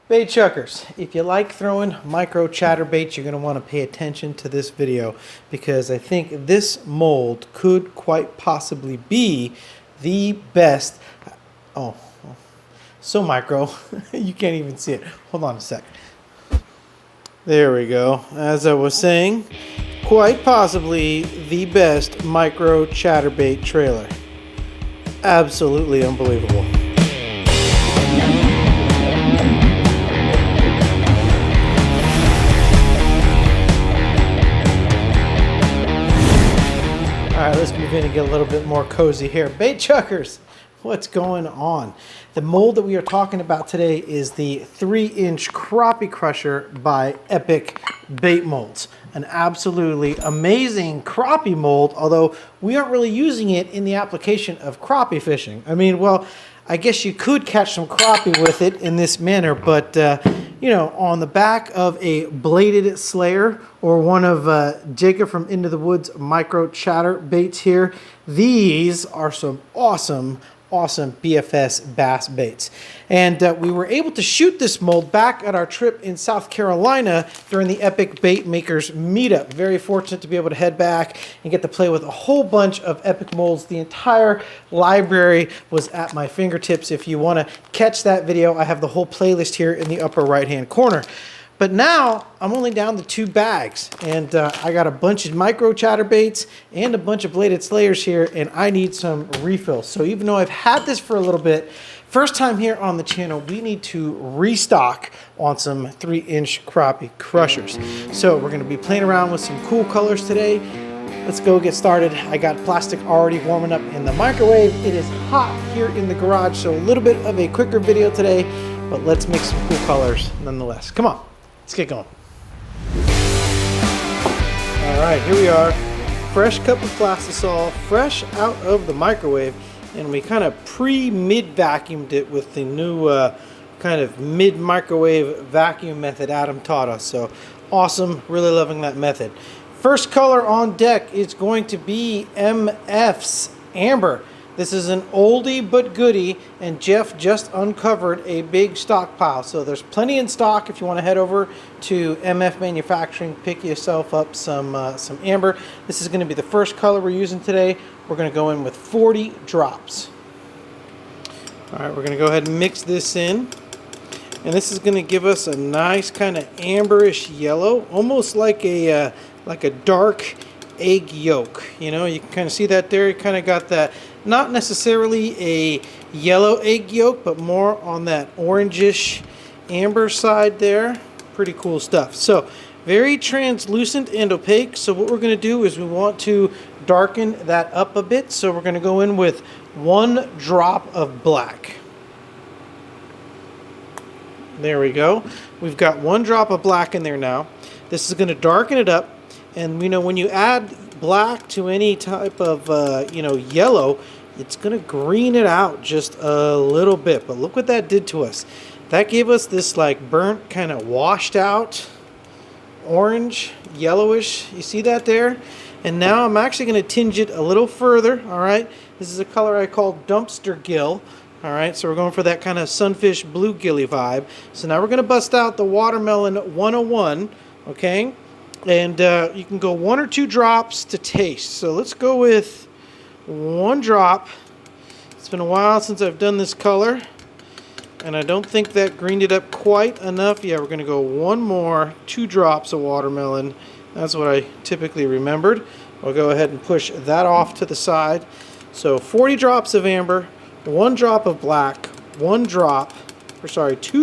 Bait chuckers, if you like throwing micro chatterbaits, you're going to want to pay attention to this video because I think this mold could quite possibly be the best. Oh, so micro, you can't even see it. Hold on a sec. There we go. As I was saying, quite possibly the best micro chatterbait trailer. Absolutely unbelievable. Alright, let's move in and get a little bit more cozy here. Bait chuckers, what's going on? The mold that we are talking about today is the 3-inch Crappie Crusher by Epic Bait Molds. An absolutely amazing crappie mold, although we aren't really using it in the application of crappie fishing. I mean, well, I guess you could catch some crappie with it in this manner, but you know, on the back of a bladed slayer or one of Jacob from Into the Woods Micro Chatterbaits here, these are some awesome BFS bass baits. And we were able to shoot this mold back at our trip in South Carolina during the Epic Bait Makers meetup. Very fortunate to be able to head back and get to play with a whole bunch of epic molds. The entire library was at my fingertips. If you want to catch that video, I have the whole playlist here in the upper right hand corner. But now I'm only down to 2 bags, and I got a bunch of micro chatterbaits and a bunch of bladed slayers here, and I need some refills. So even though I've had this for a little bit, first time here on the channel, we need to restock on some 3-inch Crappie Crushers. So we're going to be playing around with some cool colors today. Let's go get started. I got plastic already warming up in the microwave. It is hot here in the garage, so a little bit of a quicker video today, but let's make some cool colors nonetheless. Come on. Let's get going. All right, here we are. Fresh cup of plastisol, fresh out of the microwave, and we kind of pre-mid vacuumed it with the new kind of mid-microwave vacuum method Adam taught us. So awesome, really loving that method. First color on deck is going to be MF's Amber. This is an oldie but goodie, and Jeff just uncovered a big stockpile. So there's plenty in stock if you want to head over to MF Manufacturing, pick yourself up some amber. This is going to be the first color we're using today. We're going to go in with 40 drops. All right, we're going to go ahead and mix this in. And this is going to give us a nice kind of amberish yellow, almost like a dark egg yolk. You know, you can kind of see that there. You kind of got that, not necessarily a yellow egg yolk, but more on that orangish amber side there. Pretty cool stuff. So very translucent and opaque. So what we're going to do is we want to darken that up a bit. So we're going to go in with 1 drop of black. There we go. We've got 1 drop of black in there now. This is going to darken it up. And you know, when you add black to any type of yellow, it's going to green it out just a little bit. But look what that did to us. That gave us this like burnt, kind of washed out orange, yellowish. You see that there? And now I'm actually going to tinge it a little further. All right. This is a color I call Dumpster Gill. All right. So we're going for that kind of sunfish blue gilly vibe. So now we're going to bust out the Watermelon 101. Okay. And you can go 1 or 2 drops to taste. So let's go with 1 drop. It's been a while since I've done this color, and I don't think that greened it up quite enough. Yeah, we're going to go 1 more, 2 drops of watermelon. That's what I typically remembered. I'll go ahead and push that off to the side. So 40 drops of amber, 1 drop of black, 2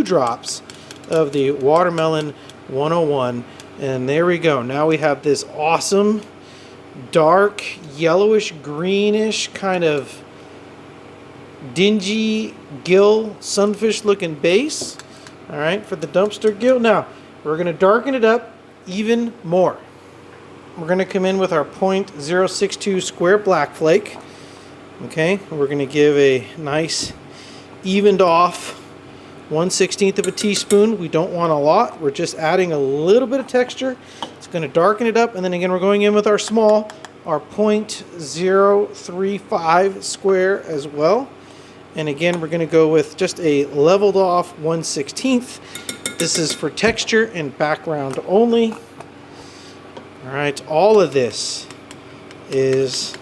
drops of the Watermelon 101. And there we go. Now we have this awesome, dark, yellowish, greenish, kind of dingy gill, sunfish looking base. All right, for the Dumpster Gill. Now, we're going to darken it up even more. We're going to come in with our .062 square black flake. Okay, we're going to give a nice evened off 1/16 of a teaspoon. We don't want a lot. We're just adding a little bit of texture. It's going to darken it up. And then again, we're going in with our small, our .035 square as well. And again, we're going to go with just a leveled off 1/16. This is for texture and background only. All right, all of this is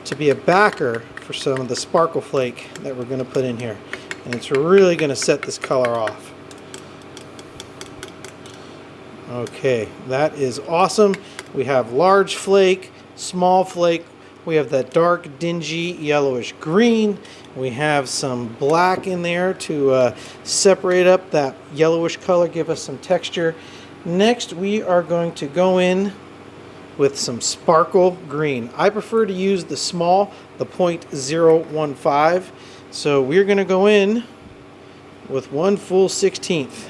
to be a backer for some of the sparkle flake that we're going to put in here. And it's really going to set this color off. Okay, that is awesome. We have large flake, small flake. We have that dark, dingy, yellowish green. We have some black in there to separate up that yellowish color, give us some texture. Next, we are going to go in with some sparkle green. I prefer to use the small, the 0.015. So we're going to go in with 1 16th,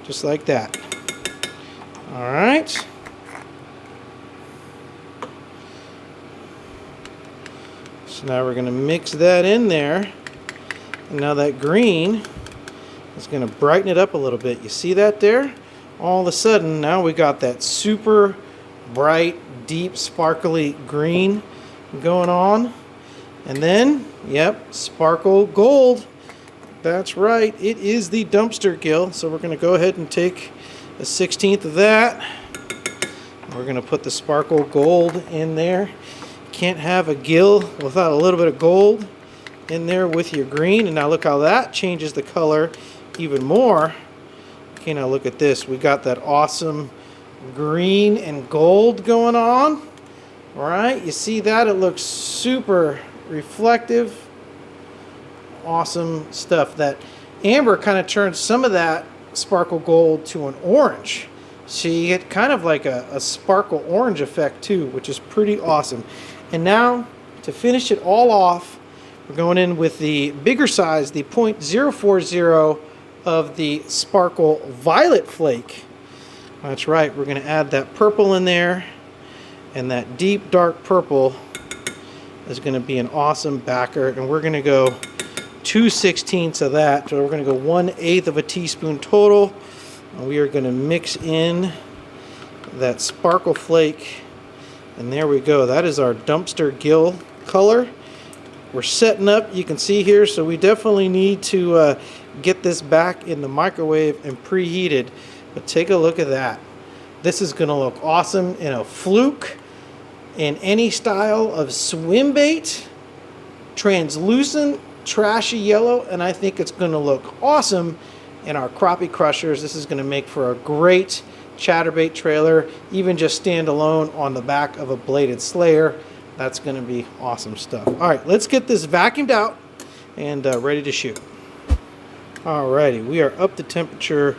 just like that. All right. So now we're going to mix that in there. And now that green is going to brighten it up a little bit. You see that there? All of a sudden, now we got that super bright, deep, sparkly green going on. And then, yep, sparkle gold. That's right. It is the dumpster gill. So we're going to go ahead and take a 16th of that. We're going to put the sparkle gold in there. Can't have a gill without a little bit of gold in there with your green. And now look how that changes the color even more. Okay, now look at this. We got that awesome green and gold going on. All right, you see that? It looks super reflective. Awesome stuff. That amber kind of turns some of that sparkle gold to an orange. So you get kind of like a sparkle orange effect too, which is pretty awesome. And now to finish it all off, we're going in with the bigger size, the 0.040 of the sparkle violet flake. That's right, we're going to add that purple in there, and that deep dark purple is going to be an awesome backer. And we're going to go 2 16ths of that, so we're going to go 1/8 of a teaspoon total. And we are going to mix in that sparkle flake, and there we go. That is our dumpster gill color. We're setting up, you can see here, so we definitely need to get this back in the microwave and preheated. But take a look at that. This is going to look awesome in a fluke, in any style of swim bait, translucent, trashy yellow, and I think it's going to look awesome in our crappie crushers. This is going to make for a great chatterbait trailer, even just stand alone on the back of a bladed slayer. That's going to be awesome stuff. All right, let's get this vacuumed out and ready to shoot. Alrighty, we are up to temperature,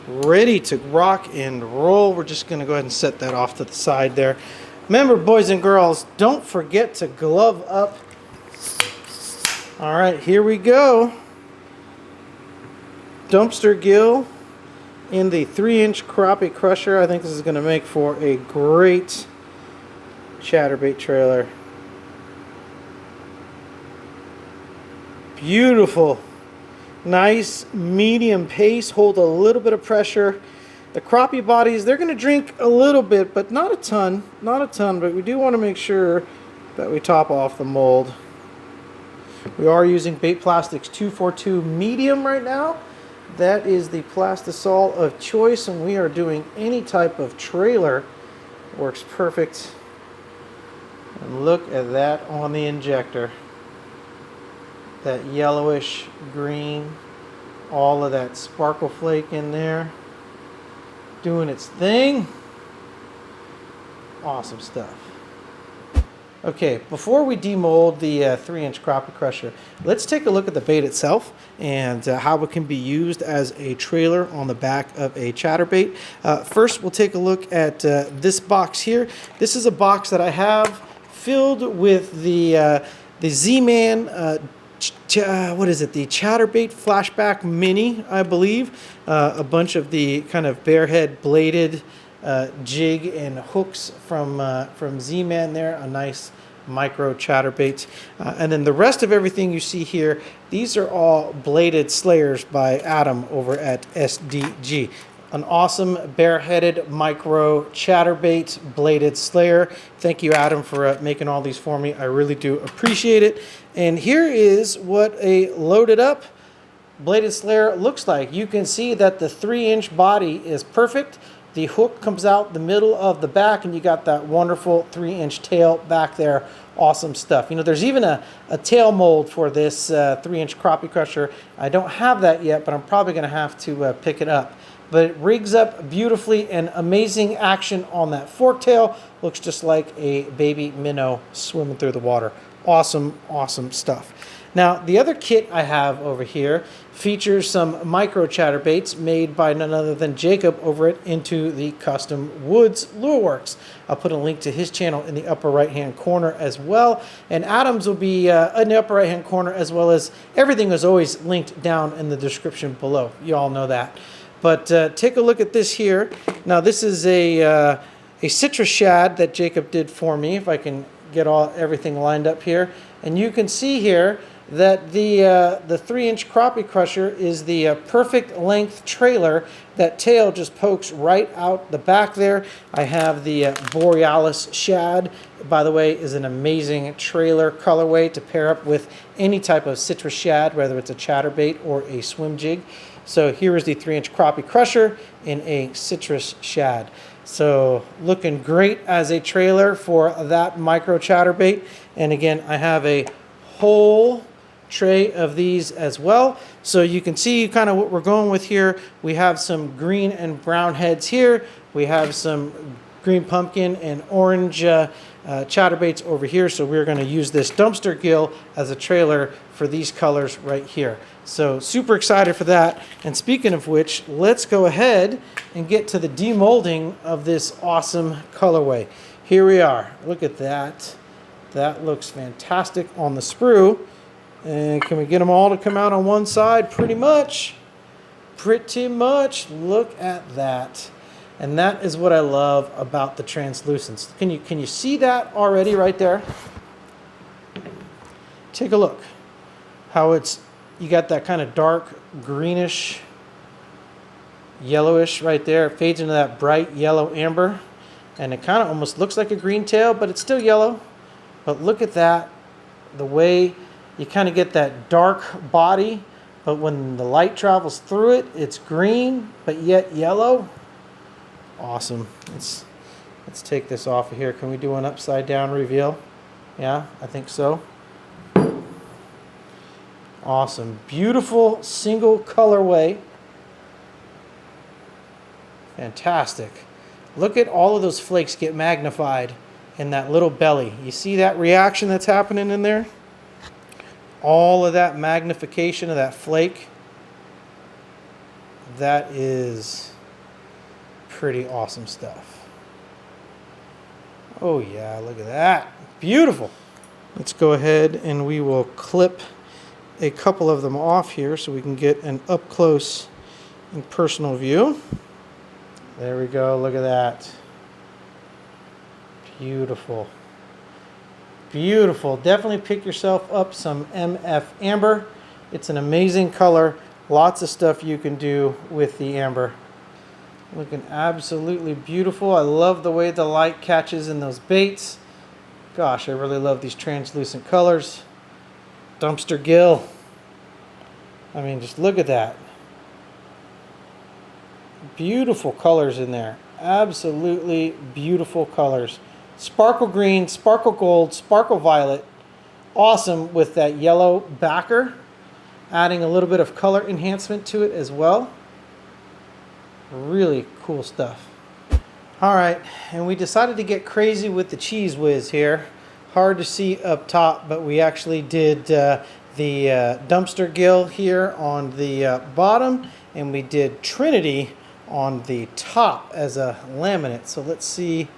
ready to rock and roll. We're just going to go ahead and set that off to the side there. Remember, boys and girls, don't forget to glove up. All right, here we go. Dumpster gill in the 3-inch crappie crusher. I think this is going to make for a great chatterbait trailer. Beautiful. Nice medium pace. Hold a little bit of pressure. The crappie bodies, they're going to drink a little bit, but not a ton. Not a ton, but we do want to make sure that we top off the mold. We are using Bait Plastics 242 medium right now. That is the plastisol of choice, and we are doing any type of trailer. Works perfect. And look at that on the injector. That yellowish green, all of that sparkle flake in there, doing its thing. Awesome stuff. Okay, before we demold the 3-inch crappie crusher, let's take a look at the bait itself and how it can be used as a trailer on the back of a chatterbait. First, we'll take a look at this box here. This is a box that I have filled with the Z-Man, what is it? The Chatterbait Flashback Mini, I believe. A bunch of the kind of barehead bladed jig and hooks from Z-Man there, a nice micro chatterbait. And then the rest of everything you see here, these are all bladed slayers by Adam over at SDG. an awesome bare-headed Micro Chatterbait bladed slayer. Thank you, Adam, for making all these for me. I really do appreciate it. And here is what a loaded up bladed slayer looks like. You can see that the 3-inch body is perfect. The hook comes out the middle of the back, and you got that wonderful 3-inch tail back there. Awesome stuff. You know, there's even a tail mold for this 3-inch Crappie Crusher. I don't have that yet, but I'm probably going to have to pick it up. But it rigs up beautifully, and amazing action on that fork tail. Looks just like a baby minnow swimming through the water. Awesome, awesome stuff. Now, the other kit I have over here features some micro chatterbaits made by none other than Jacob over at Into the Custom Woods Lure Works. I'll put a link to his channel in the upper right-hand corner as well. And Adam's will be in the upper right-hand corner, as well as everything is always linked down in the description below. You all know that. But take a look at this here. Now, this is a citrus shad that Jacob did for me, if I can get everything lined up here. And you can see here that the 3-inch Crappie Crusher is the perfect length trailer. That tail just pokes right out the back there. I have the Borealis shad, by the way, is an amazing trailer colorway to pair up with any type of citrus shad, whether it's a chatterbait or a swim jig. So here is the 3-inch Crappie Crusher in a citrus shad. So looking great as a trailer for that micro chatterbait. And again, I have a whole tray of these as well. So you can see kind of what we're going with here. We have some green and brown heads here. We have some green pumpkin and orange chatterbaits over here. So we're going to use this dumpster gill as a trailer for these colors right here. So super excited for that. And speaking of which, let's go ahead and get to the demolding of this awesome colorway. Here we are. Look at that. That looks fantastic on the sprue. And can we get them all to come out on one side? Pretty much. Pretty much. Look at that. And that is what I love about the translucence. Can you see that already right there? Take a look. How you got that kind of dark greenish, yellowish right there. It fades into that bright yellow amber. And it kind of almost looks like a green tail, but it's still yellow. But look at that. The way you kind of get that dark body, but when the light travels through it, it's green, but yet yellow. Awesome. Let's take this off of here. Can we do an upside down reveal? Yeah, I think so. Awesome. Beautiful single colorway. Fantastic. Look at all of those flakes get magnified in that little belly. You see that reaction that's happening in there? All of that magnification of that flake. That is pretty awesome stuff. Oh yeah, look at that. Beautiful. Let's go ahead and we will clip a couple of them off here so we can get an up close and personal view. There we go. Look at that. Beautiful. Beautiful. Definitely pick yourself up some MF Amber. It's an amazing color. Lots of stuff you can do with the amber. Looking absolutely beautiful. I love the way the light catches in those baits. Gosh, I really love these translucent colors. Dumpster gill. I mean, just look at that. Beautiful colors in there. Absolutely beautiful colors. Sparkle green, sparkle gold, sparkle violet. Awesome with that yellow backer. Adding a little bit of color enhancement to it as well. Really cool stuff. All right, and we decided to get crazy with the Cheese Whiz here. Hard to see up top, but we actually did the dumpster gill here on the bottom, and we did Trinity on the top as a laminate. So let's see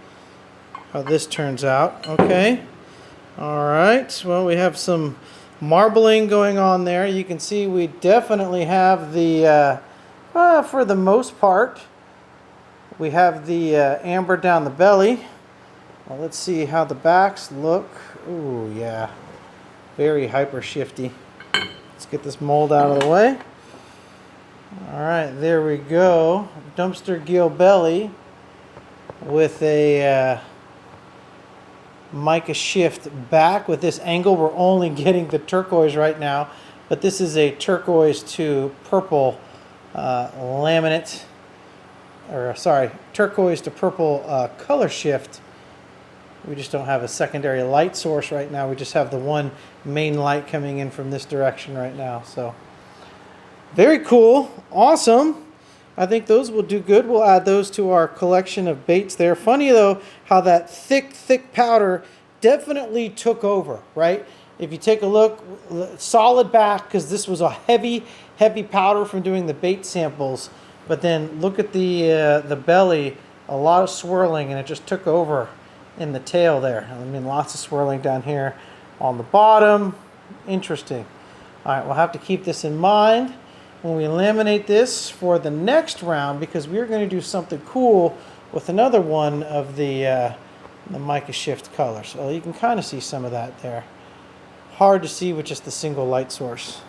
how this turns out. Okay. All right. Well, we have some marbling going on there. You can see we definitely have the, for the most part, we have the amber down the belly. Well, let's see how the backs look. Ooh, yeah. Very hyper shifty. Let's get this mold out of the way. All right, there we go. Dumpster gill belly with a mica shift back. With this angle, we're only getting the turquoise right now, but this is a turquoise to purple laminate, or sorry, turquoise to purple color shift. We just don't have a secondary light source right now. We just have the one main light coming in from this direction right now. So very cool, awesome. I think those will do good. We'll add those to our collection of baits there. Funny though, how that thick powder definitely took over, right? If you take a look, solid back, because this was a heavy powder from doing the bait samples. But then look at the belly, a lot of swirling, and it just took over in the tail there. I mean, lots of swirling down here on the bottom. Interesting. All right, we'll have to keep this in mind when we laminate this for the next round, because we're going to do something cool with another one of the mica shift color. So you can kind of see some of that there. Hard to see with just the single light source.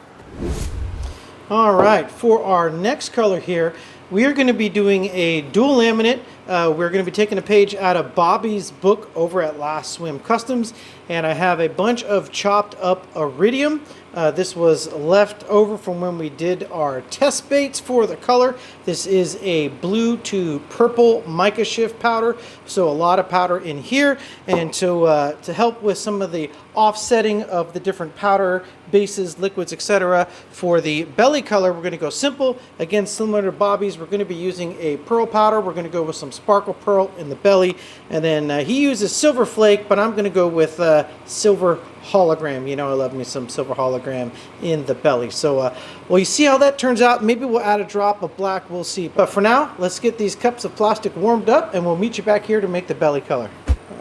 All right, for our next color here, we are going to be doing a dual laminate. We're going to be taking a page out of Bobby's book over at Last Swim Customs, and I have a bunch of chopped up iridium. This was left over from when we did our test baits for the color. This is a blue to purple mica shift powder, so a lot of powder in here. And to help with some of the offsetting of the different powder bases, liquids, etc. For the belly color, we're going to go simple. Again, similar to Bobby's, we're going to be using a pearl powder. We're going to go with some sparkle pearl in the belly, and then he uses silver flake, but I'm going to go with silver hologram. You know, I love me some silver hologram in the belly. So well, you see how that turns out. Maybe we'll add a drop of black, we'll see. But for now, let's get these cups of plastic warmed up, and we'll meet you back here to make the belly color.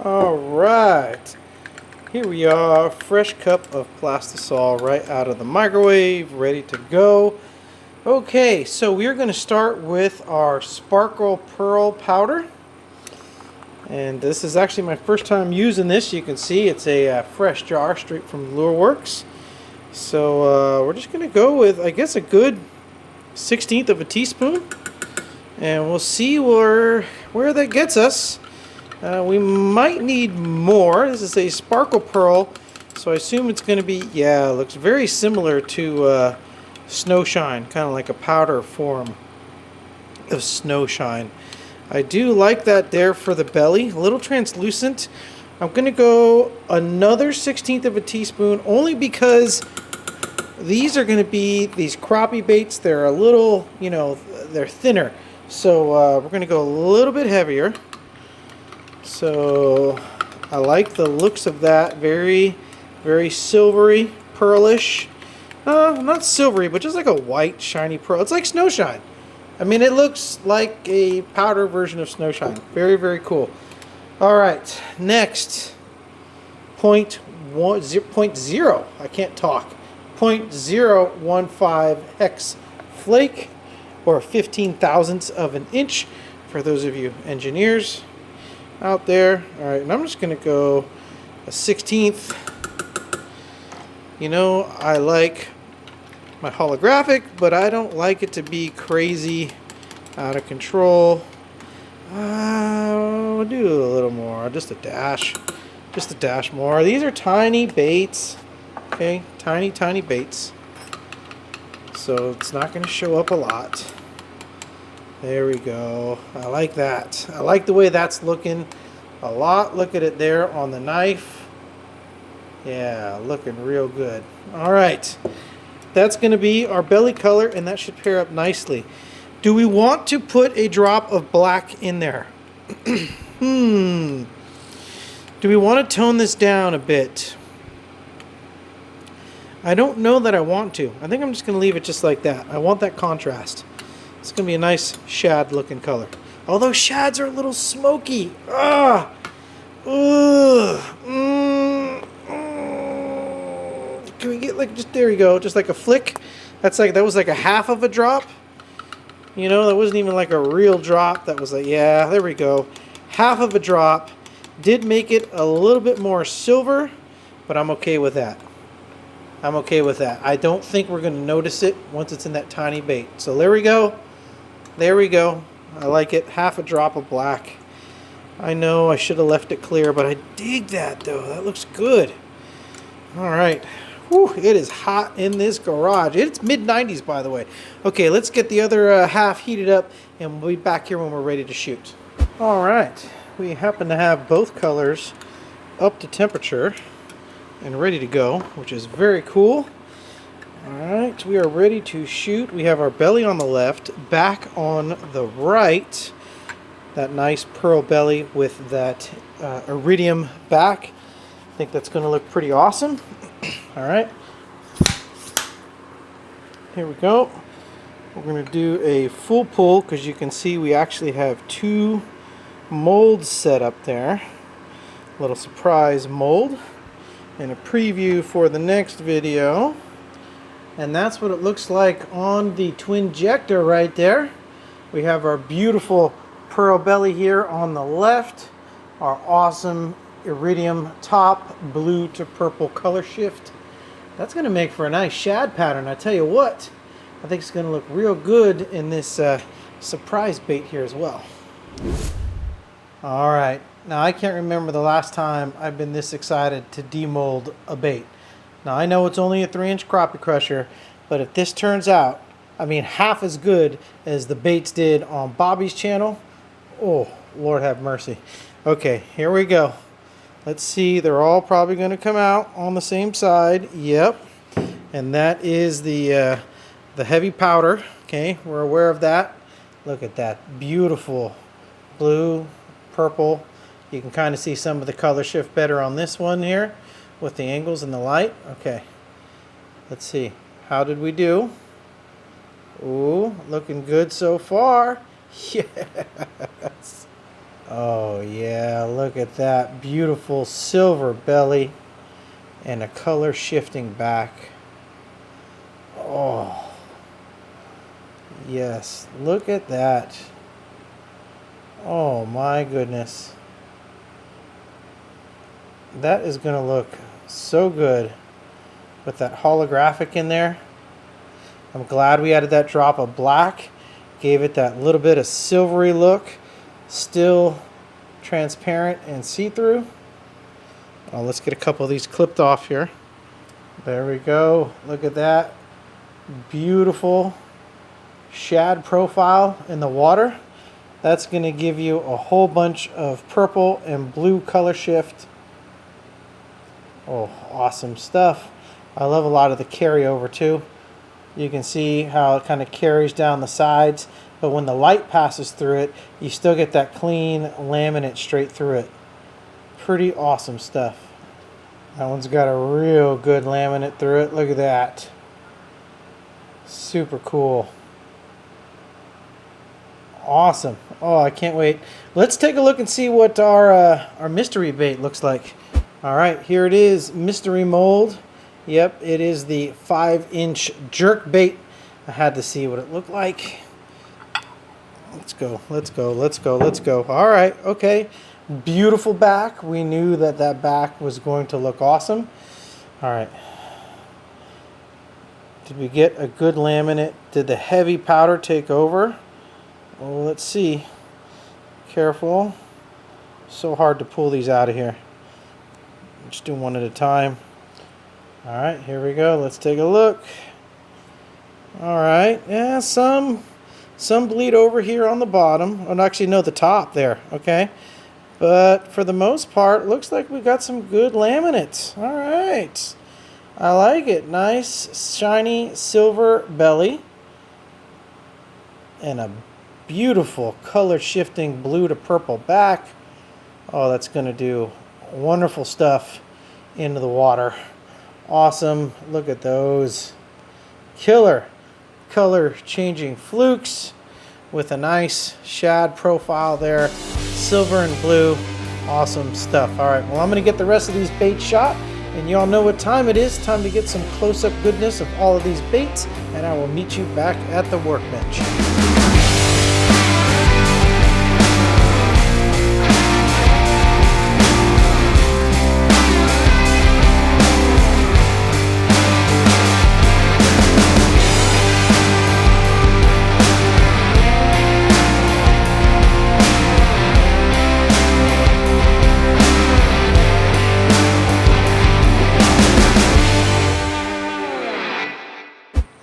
All right, here we are, fresh cup of plastisol right out of the microwave, ready to go. Okay, so we're going to start with our sparkle pearl powder. And this is actually my first time using this. You can see it's a fresh jar straight from Lure Works. So we're just going to go with, I guess, a good 1/16 of a teaspoon. And we'll see where that gets us. We might need more. This is a sparkle pearl, so I assume it's going to be, yeah, it looks very similar to snow shine, kind of like a powder form of snow shine. I do like that there for the belly, a little translucent. I'm going to go another 1/16 of a teaspoon, only because these are going to be these crappie baits. They're a little, you know, they're thinner. So we're going to go a little bit heavier. So I like the looks of that. Very, very silvery, pearlish. Not silvery, but just like a white, shiny pearl. It's like snow shine. I mean, it looks like a powder version of snow shine. Very, very cool. All right, next, 0.0, I can't talk, 0.015 hex flake, or 15/1000ths of an inch, for those of you engineers out there. All right, and I'm just going to go a 1/16. You know, I like my holographic, but I don't like it to be crazy out of control. We'll do a little more, just a dash more. These are tiny baits, okay, tiny baits, so it's not going to show up a lot. There we go. I like that. I like the way that's looking a lot. Look at it there on the knife. Yeah, looking real good. All right. That's going to be our belly color, and that should pair up nicely. Do we want to put a drop of black in there? Do we want to tone this down a bit? I don't know that I want to. I think I'm just going to leave it just like that. I want that contrast. It's going to be a nice shad looking color. Although shads are a little smoky. Can we get like, just, there you go, just like a flick? That's like, that was like a half of a drop. You know, that wasn't even like a real drop. That was like, yeah, there we go. Half of a drop. Did make it a little bit more silver, but I'm okay with that. I'm okay with that. I don't think we're going to notice it once it's in that tiny bait. So there we go. There we go. I like it. Half a drop of black. I know I should have left it clear, but I dig that though. That looks good. All right. Whew, it is hot in this garage. It's mid-90s, by the way. Okay, let's get the other half heated up, and we'll be back here when we're ready to shoot. All right. We happen to have both colors up to temperature and ready to go, which is very cool. All right, we are ready to shoot. We have our belly on the left, back on the right. That nice pearl belly with that iridium back. I think that's going to look pretty awesome. All right, here we go. We're going to do a full pull because you can see we actually have two molds set up there. A little surprise mold and a preview for the next video. And that's what it looks like on the Twinjector right there. We have our beautiful pearl belly here on the left, our awesome iridium top, blue to purple color shift. That's going to make for a nice shad pattern. I tell you what, I think it's going to look real good in this surprise bait here as well. All right, now I can't remember the last time I've been this excited to demold a bait. Now I know it's only a 3-inch Crappie Crusher, but if this turns out, I mean, half as good as the baits did on Bobby's channel, oh, Lord have mercy. Okay, here we go. Let's see, they're all probably going to come out on the same side. Yep, and that is the heavy powder. Okay, we're aware of that. Look at that, beautiful blue, purple. You can kind of see some of the color shift better on this one here with the angles and the light. Okay, let's see. How did we do? Ooh, looking good so far. Yes. Oh yeah, look at that beautiful silver belly and a color shifting back. Oh, yes, look at that. Oh my goodness. That is going to look so good with that holographic in there. I'm glad we added that drop of black. Gave it that little bit of silvery look. Still transparent and see-through. Oh, let's get a couple of these clipped off here. There we go. Look at that. Beautiful shad profile in the water. That's going to give you a whole bunch of purple and blue color shift. Oh, awesome stuff. I love a lot of the carryover too. You can see how it kind of carries down the sides, but when the light passes through it, you still get that clean laminate straight through it. Pretty awesome stuff. That one's got a real good laminate through it. Look at that. Super cool. Awesome. Oh, I can't wait. Let's take a look and see what our mystery bait looks like. All right, here it is, mystery mold. Yep, it is the 5-inch jerk bait. I had to see what it looked like. Let's go, let's go, let's go, let's go. All right, okay. Beautiful back. We knew that that back was going to look awesome. All right. Did we get a good laminate? Did the heavy powder take over? Well, let's see. Careful. So hard to pull these out of here. Just do one at a time. All right, here we go. Let's take a look. All right, yeah, some bleed over here on the bottom. Oh, actually, no, the top there. Okay, but for the most part, looks like we got some good laminates. All right, I like it. Nice, shiny silver belly, and a beautiful color shifting blue to purple back. Oh, that's going to do wonderful stuff into the water. Awesome. Look at those. Killer color changing flukes with a nice shad profile there. Silver and blue. Awesome stuff. All right, well, I'm going to get the rest of these baits shot, and you all know what time it is. Time to get some close-up goodness of all of these baits, and I will meet you back at the workbench.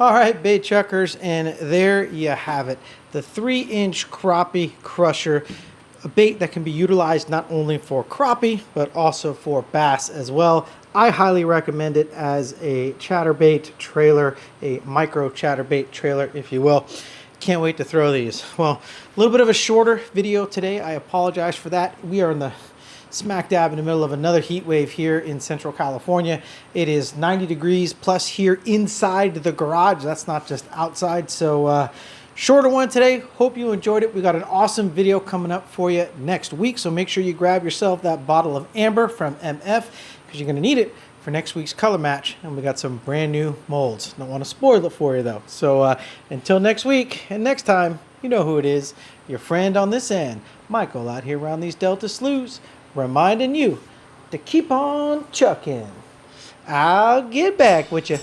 All right, bait chuckers, and there you have it. The 3-inch Crappie Crusher, a bait that can be utilized not only for crappie, but also for bass as well. I highly recommend it as a chatterbait trailer, a micro chatterbait trailer, if you will. Can't wait to throw these. Well, a little bit of a shorter video today. I apologize for that. We are in the smack dab in the middle of another heat wave here in Central California. It is 90 degrees plus here inside the garage. That's not just outside. So shorter one today. Hope you enjoyed it. We got an awesome video coming up for you next week. So make sure you grab yourself that bottle of amber from MF because you're going to need it for next week's color match. And we got some brand new molds. Don't want to spoil it for you though. So until next week and next time, you know who it is. Your friend on this end, Michael, out here around these Delta sloughs, reminding you to keep on chucking. I'll get back with you.